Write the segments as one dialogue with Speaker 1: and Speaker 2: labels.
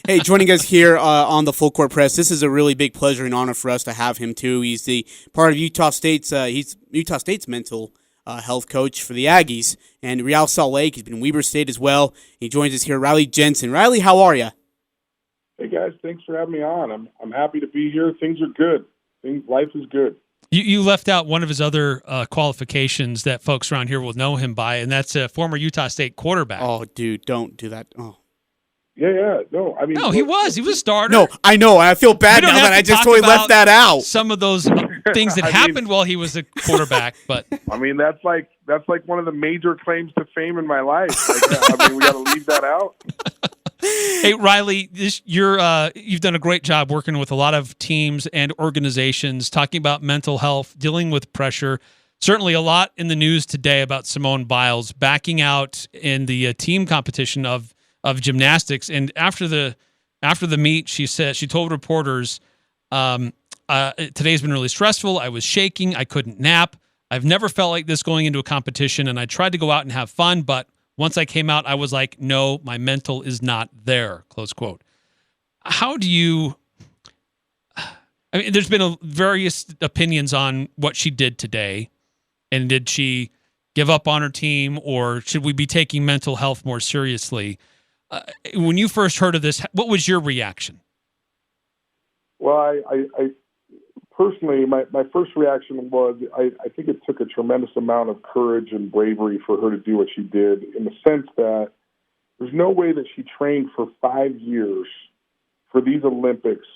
Speaker 1: Hey, joining us here on the Full Court Press. This is a really big pleasure and honor for us to have him too. He's the part of Utah State's. He's Utah State's mental health coach for the Aggies, and Real Salt Lake. He's been in Weber State as well. He joins us here, Riley Jensen. Riley, how are you?
Speaker 2: Hey guys, thanks for having me on. I'm happy to be here. Things are good. Life is good.
Speaker 3: You left out one of his other qualifications that folks around here will know him by, and that's a former Utah State quarterback.
Speaker 1: Oh, dude, don't do that. Oh.
Speaker 2: Yeah. No, I mean,
Speaker 3: no, he was a starter.
Speaker 1: No, I know. I feel bad now that I just totally left that out.
Speaker 3: Some of those things that happened while he was a quarterback, but
Speaker 2: I mean, that's like one of the major claims to fame in my life. I mean, we got to leave that out.
Speaker 3: Hey, Riley, you've done a great job working with a lot of teams and organizations, talking about mental health, dealing with pressure. Certainly a lot in the news today about Simone Biles backing out in the team competition of gymnastics. And after the meet, she told reporters, today's been really stressful. I was shaking. I couldn't nap. I've never felt like this going into a competition, and I tried to go out and have fun, but once I came out, I was like, no, my mental is not there, close quote. How do you – I mean, there's been various opinions on what she did today, and did she give up on her team, or should we be taking mental health more seriously? When you first heard of this, what was your reaction?
Speaker 2: Well, I personally, my first reaction was I think it took a tremendous amount of courage and bravery for her to do what she did, in the sense that there's no way that she trained for 5 years for these Olympics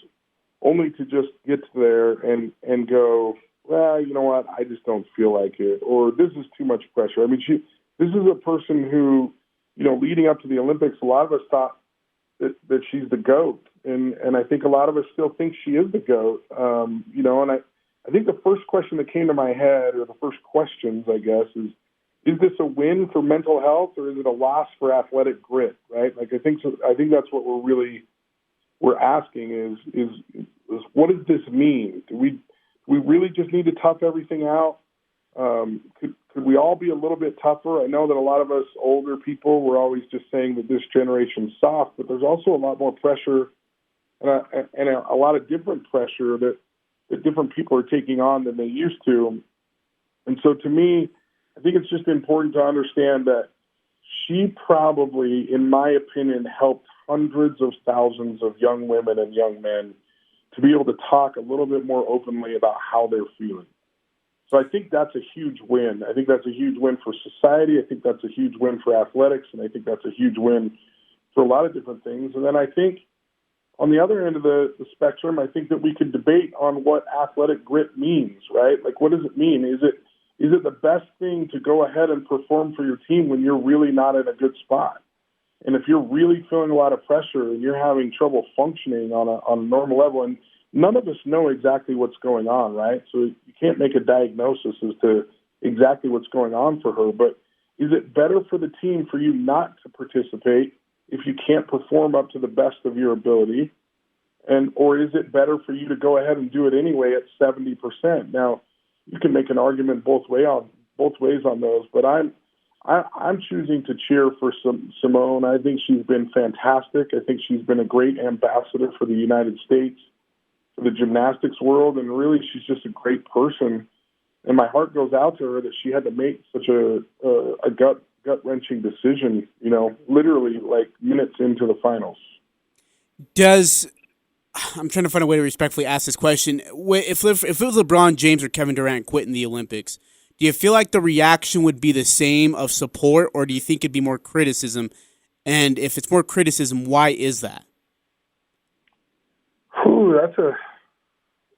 Speaker 2: only to just get there and go, well, you know what, I just don't feel like it, or this is too much pressure. I mean, this is a person who, leading up to the Olympics, a lot of us thought that she's the GOAT. And I think a lot of us still think she is the GOAT. And I think the first question that came to my head, or the first questions, I guess, is this a win for mental health, or is it a loss for athletic grit, right? Like, I think that's what we're asking is what does this mean? Do we really just need to tough everything out? Could we all be a little bit tougher? I know that a lot of us older people, we're always just saying that this generation's soft, but there's also a lot more pressure and a lot of different pressure that different people are taking on than they used to. And so to me, I think it's just important to understand that she probably, in my opinion, helped hundreds of thousands of young women and young men to be able to talk a little bit more openly about how they're feeling. So I think that's a huge win. I think that's a huge win for society. I think that's a huge win for athletics, and I think that's a huge win for a lot of different things. And then I think on the other end of the spectrum, I think that we could debate on what athletic grit means, right? Like, what does it mean? Is it the best thing to go ahead and perform for your team when you're really not in a good spot? And if you're really feeling a lot of pressure and you're having trouble functioning on a normal level, and none of us know exactly what's going on, right? So you can't make a diagnosis as to exactly what's going on for her. But is it better for the team for you not to participate if you can't perform up to the best of your ability? Or is it better for you to go ahead and do it anyway at 70%? Now, you can make an argument both ways on those, but I'm choosing to cheer for Simone. I think she's been fantastic. I think she's been a great ambassador for the United States, for the gymnastics world, and really she's just a great person. And my heart goes out to her that she had to make such a gut-wrenching decision, literally like minutes into the finals.
Speaker 1: I'm trying to find a way to respectfully ask this question. If it was LeBron James or Kevin Durant quitting the Olympics, do you feel like the reaction would be the same of support, or do you think it'd be more criticism? And if it's more criticism, why is that?
Speaker 2: Ooh,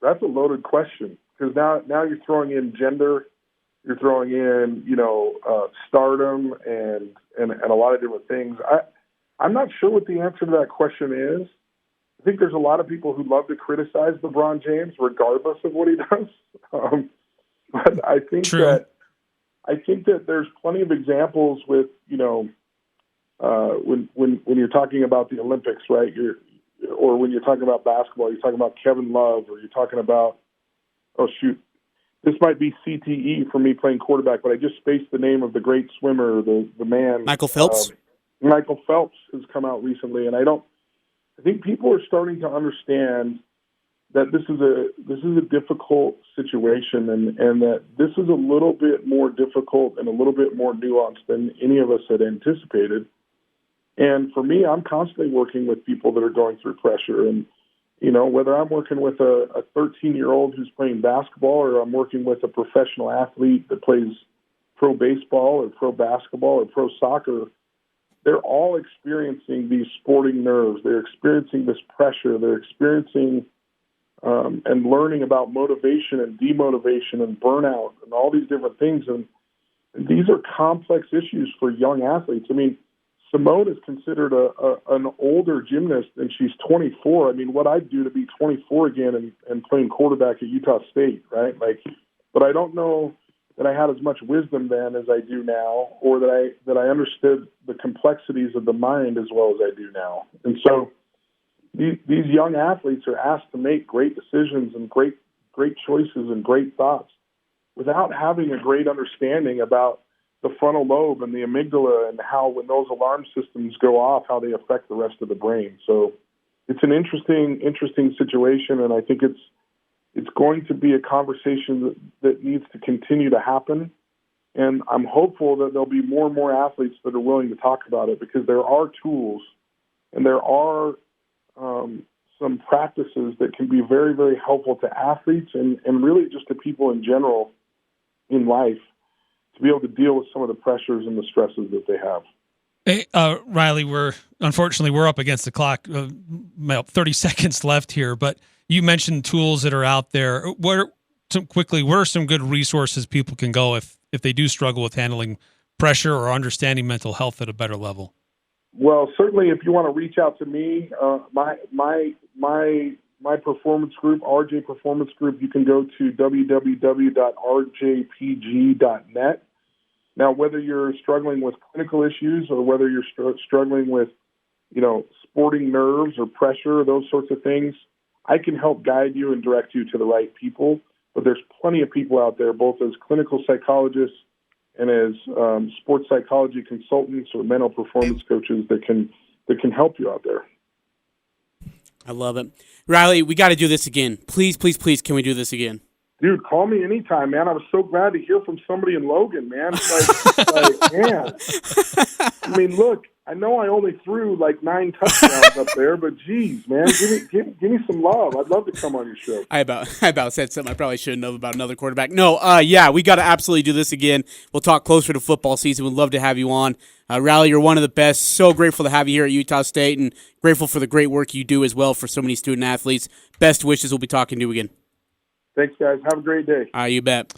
Speaker 2: that's a loaded question, because now you're throwing in gender, you're throwing in stardom and a lot of different things. I'm not sure what the answer to that question is. I think there's a lot of people who love to criticize LeBron James regardless of what he does. But I think that there's plenty of examples with when you're talking about the Olympics, right? Or when you're talking about basketball, you're talking about Kevin Love, or you're talking about, this might be CTE for me playing quarterback, but I just spaced the name of the great swimmer, the man.
Speaker 1: Michael Phelps?
Speaker 2: Michael Phelps has come out recently, and I don't I think people are starting to understand that this is a difficult situation, and that this is a little bit more difficult and a little bit more nuanced than any of us had anticipated. And for me, I'm constantly working with people that are going through pressure. And, whether I'm working with a 13-year-old who's playing basketball, or I'm working with a professional athlete that plays pro baseball or pro basketball or pro soccer, they're all experiencing these sporting nerves. They're experiencing this pressure. They're experiencing and learning about motivation and demotivation and burnout and all these different things. And these are complex issues for young athletes. I mean, Simone is considered an older gymnast, and she's 24. I mean, what I'd do to be 24 again and playing quarterback at Utah State, right? But I don't know that I had as much wisdom then as I do now, or that I understood the complexities of the mind as well as I do now. And so these young athletes are asked to make great decisions and great choices and great thoughts without having a great understanding about the frontal lobe and the amygdala, and how, when those alarm systems go off, how they affect the rest of the brain. So it's an interesting situation, and I think it's going to be a conversation that needs to continue to happen. And I'm hopeful that there'll be more and more athletes that are willing to talk about it, because there are tools and there are some practices that can be very, very helpful to athletes and really just to people in general in life, to be able to deal with some of the pressures and the stresses that they have.
Speaker 3: Hey, Riley, we're up against the clock. 30 seconds left here, but you mentioned tools that are out there. What are some good resources people can go if they do struggle with handling pressure or understanding mental health at a better level?
Speaker 2: Well, certainly, if you want to reach out to me, my performance group, RJ Performance Group, you can go to www.rjpg.net. Now, whether you're struggling with clinical issues or whether you're struggling with, sporting nerves or pressure, those sorts of things, I can help guide you and direct you to the right people. But there's plenty of people out there, both as clinical psychologists and as sports psychology consultants or mental performance coaches that can help you out there.
Speaker 1: I love it. Riley, we got to do this again. Please, please, please, can we do this again?
Speaker 2: Dude, call me anytime, man. I was so glad to hear from somebody in Logan, man. Man. I mean, look, I know I only threw 9 touchdowns up there, but geez, man, give me some love. I'd love to come on your show.
Speaker 1: I about said something I probably shouldn't have about another quarterback. No, we got to absolutely do this again. We'll talk closer to football season. We'd love to have you on. Riley, you're one of the best. So grateful to have you here at Utah State, and grateful for the great work you do as well for so many student athletes. Best wishes. We'll be talking to you again.
Speaker 2: Thanks, guys. Have a great day.
Speaker 1: You bet.